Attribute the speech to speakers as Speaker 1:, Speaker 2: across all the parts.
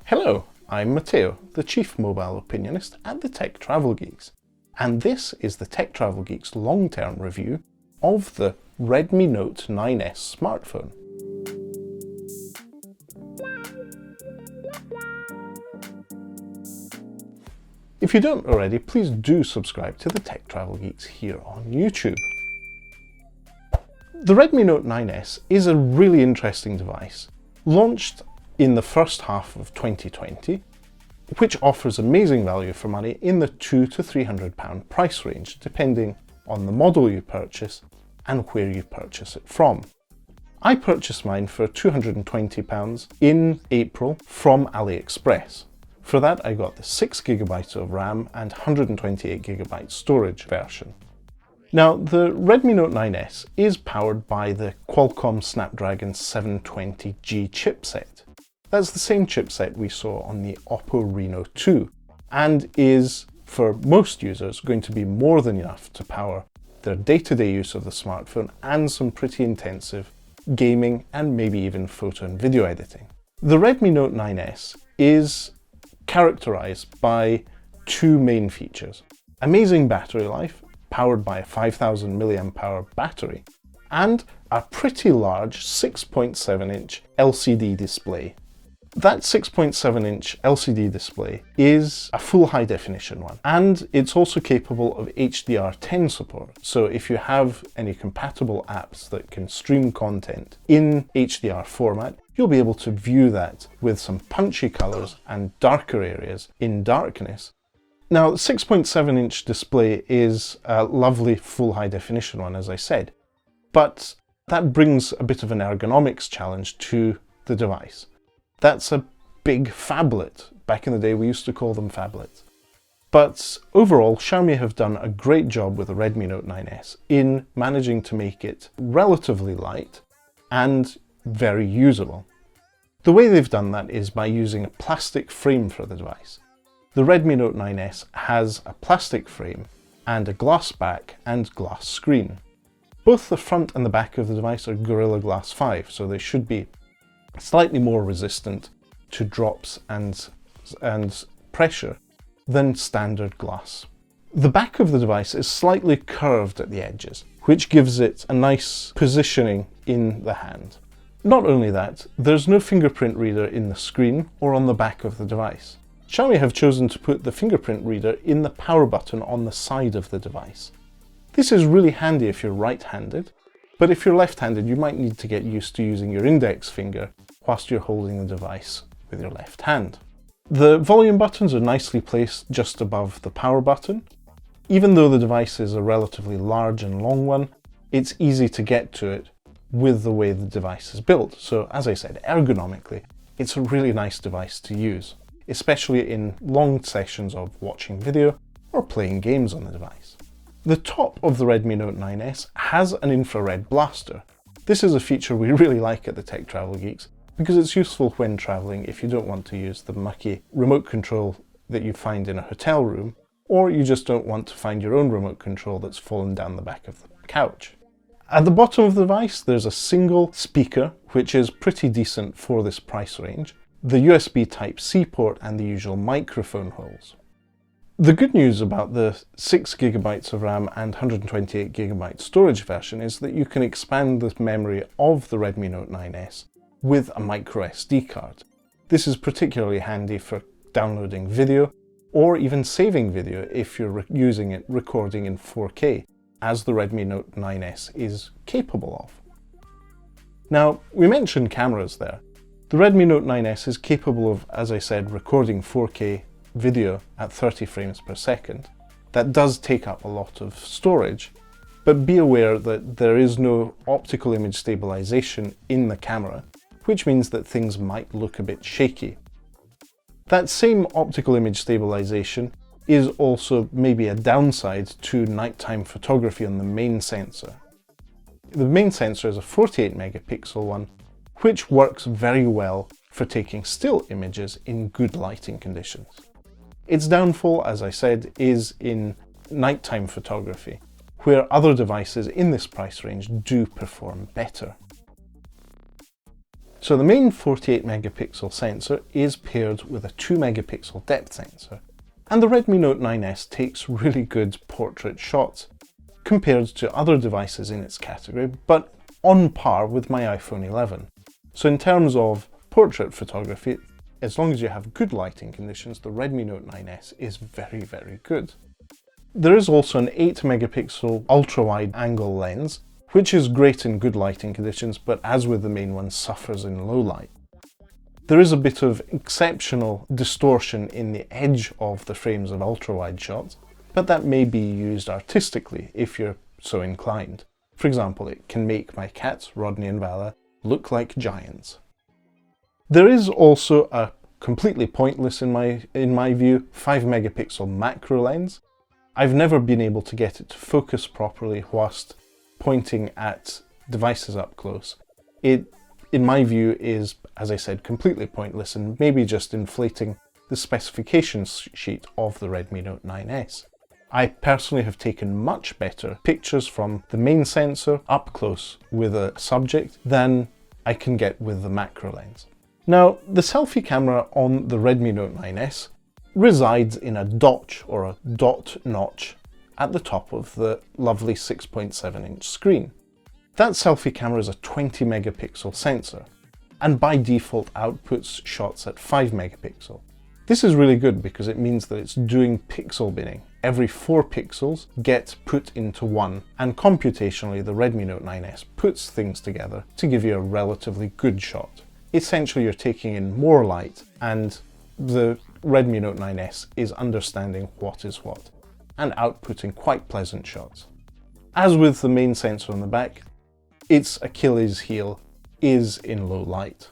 Speaker 1: Hello, I'm Matteo, the Chief Mobile Opinionist at the Tech Travel Geeks, and this is the Tech Travel Geeks long-term review of the Redmi Note 9S smartphone. If you don't already, please do subscribe to the Tech Travel Geeks here on YouTube. The Redmi Note 9S is a really interesting device, launched in the first half of 2020, which offers amazing value for money in the £200 to £300 price range, depending on the model you purchase and where you purchase it from. I purchased mine for £220 in April from AliExpress. For that I got the 6GB of RAM and 128GB storage version. Now, the Redmi Note 9S is powered by the Qualcomm Snapdragon 720G chipset. That's the same chipset we saw on the Oppo Reno 2 and is, for most users, going to be more than enough to power their day-to-day use of the smartphone and some pretty intensive gaming and maybe even photo and video editing. The Redmi Note 9S is characterized by two main features: amazing battery life, powered by a 5000 mAh battery, and a pretty large 6.7-inch LCD display. That 6.7-inch LCD display is a full high definition one, and it's also capable of HDR10 support. So if you have any compatible apps that can stream content in HDR format, you'll be able to view that with some punchy colors and darker areas in darkness. Now, the 6.7-inch display is a lovely full high definition one, as I said, but that brings a bit of an ergonomics challenge to the device. That's a big phablet. Back in the day we used to call them phablets. But overall, Xiaomi have done a great job with the Redmi Note 9S in managing to make it relatively light and very usable. The way they've done that is by using a plastic frame for the device. The Redmi Note 9S has a plastic frame and a glass back and glass screen. Both the front and the back of the device are Gorilla Glass 5, so they should be slightly more resistant to drops and pressure than standard glass. The back of the device is slightly curved at the edges, which gives it a nice positioning in the hand. Not only that, there's no fingerprint reader in the screen or on the back of the device. Xiaomi have chosen to put the fingerprint reader in the power button on the side of the device. This is really handy if you're right-handed, but if you're left-handed you might need to get used to using your index finger whilst you're holding the device with your left hand. The volume buttons are nicely placed just above the power button. Even though the device is a relatively large and long one, it's easy to get to it with the way the device is built. So as I said, ergonomically, it's a really nice device to use, especially in long sessions of watching video or playing games on the device. The top of the Redmi Note 9S has an infrared blaster. This is a feature we really like at the Tech Travel Geeks because it's useful when traveling if you don't want to use the mucky remote control that you find in a hotel room, or you just don't want to find your own remote control that's fallen down the back of the couch. At the bottom of the device there's a single speaker, which is pretty decent for this price range, the USB Type-C port and the usual microphone holes. The good news about the 6GB of RAM and 128GB storage version is that you can expand the memory of the Redmi Note 9S with a micro SD card. This is particularly handy for downloading video or even saving video if you're using it recording in 4K, as the Redmi Note 9S is capable of. Now, we mentioned cameras there. The Redmi Note 9S is capable of, as I said, recording 4K video at 30 frames per second. That does take up a lot of storage, but be aware that there is no optical image stabilization in the camera, which means that things might look a bit shaky. That same optical image stabilization is also maybe a downside to nighttime photography on the main sensor. The main sensor is a 48 megapixel one, which works very well for taking still images in good lighting conditions. Its downfall, as I said, is in nighttime photography, where other devices in this price range do perform better. So the main 48 megapixel sensor is paired with a 2 megapixel depth sensor, and the Redmi Note 9S takes really good portrait shots compared to other devices in its category, but on par with my iPhone 11. So in terms of portrait photography, as long as you have good lighting conditions, the Redmi Note 9S is very, very good. There is also an 8 megapixel ultra-wide angle lens, which is great in good lighting conditions, but as with the main one, suffers in low light. There is a bit of exceptional distortion in the edge of the frames of ultra-wide shots, but that may be used artistically if you're so inclined. For example, it can make my cats, Rodney and Vala, look like giants. There is also a completely pointless, in my view, 5 megapixel macro lens. I've never been able to get it to focus properly whilst pointing at devices up close. It, in my view, is, as I said, completely pointless and maybe just inflating the specifications sheet of the Redmi Note 9S. I personally have taken much better pictures from the main sensor up close with a subject than I can get with the macro lens. Now, the selfie camera on the Redmi Note 9S resides in a dot or a dot notch at the top of the lovely 6.7-inch screen. That selfie camera is a 20 megapixel sensor, and by default outputs shots at 5 megapixel. This is really good because it means that it's doing pixel binning. Every 4 pixels get put into one, and computationally the Redmi Note 9S puts things together to give you a relatively good shot. Essentially you're taking in more light, and the Redmi Note 9S is understanding what is what, and outputting quite pleasant shots. As with the main sensor on the back, its Achilles heel is in low light.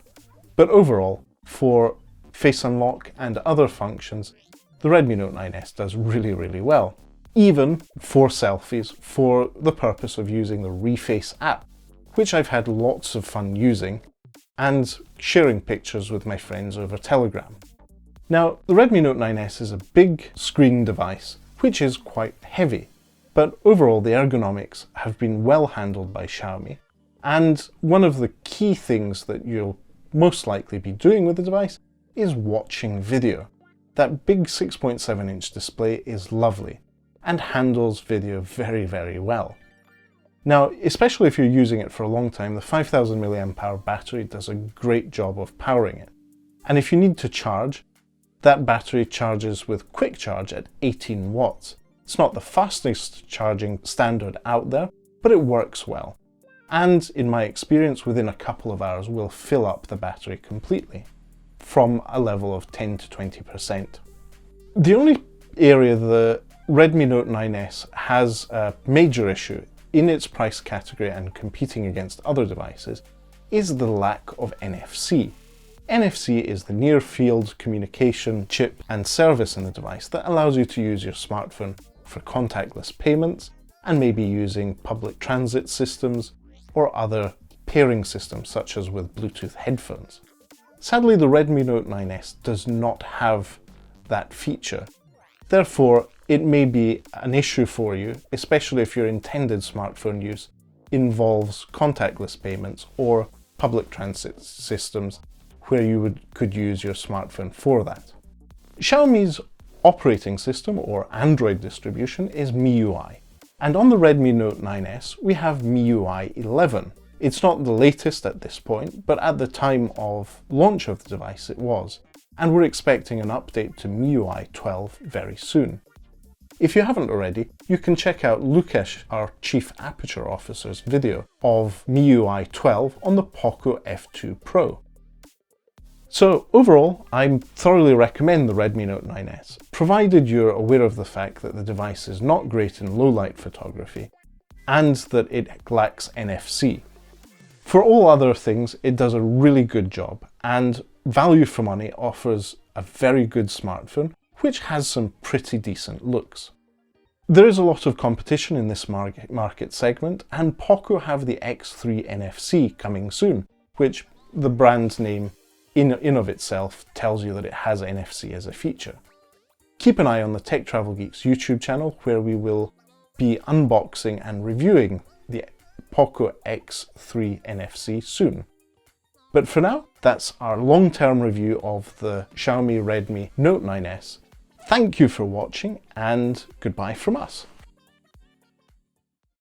Speaker 1: But overall, for face unlock and other functions, the Redmi Note 9S does really, really well. Even for selfies, for the purpose of using the Reface app, which I've had lots of fun using, and sharing pictures with my friends over Telegram. Now, the Redmi Note 9S is a big screen device, which is quite heavy, but overall the ergonomics have been well handled by Xiaomi, and one of the key things that you'll most likely be doing with the device is watching video. That big 6.7-inch display is lovely and handles video very, very well. Now, especially if you're using it for a long time, the 5000 mAh battery does a great job of powering it. And if you need to charge, that battery charges with quick charge at 18 watts. It's not the fastest charging standard out there, but it works well. And in my experience, within a couple of hours, will fill up the battery completely from a level of 10 to 20%. The only area the Redmi Note 9S has a major issue in its price category and competing against other devices is the lack of NFC. NFC is the near-field communication chip and service in the device that allows you to use your smartphone for contactless payments and maybe using public transit systems or other pairing systems such as with Bluetooth headphones. Sadly, the Redmi Note 9S does not have that feature. Therefore, it may be an issue for you, especially if your intended smartphone use involves contactless payments or public transit systems where you could use your smartphone for that. Xiaomi's operating system or Android distribution is MIUI, and on the Redmi Note 9S we have MIUI 11. It's not the latest at this point, but at the time of launch of the device it was, and we're expecting an update to MIUI 12 very soon. If you haven't already, you can check out Lukesh, our Chief Aperture Officer's video of MIUI 12 on the Poco F2 Pro. So overall, I thoroughly recommend the Redmi Note 9S, provided you're aware of the fact that the device is not great in low-light photography and that it lacks NFC. For all other things, it does a really good job, and value for money offers a very good smartphone which has some pretty decent looks. There is a lot of competition in this market segment, and Poco have the X3 NFC coming soon, which the brand name in of itself tells you that it has NFC as a feature. Keep an eye on the Tech Travel Geeks YouTube channel, where we will be unboxing and reviewing the Poco X3 NFC soon. But for now, that's our long-term review of the Xiaomi Redmi Note 9S. Thank you for watching, and goodbye from us.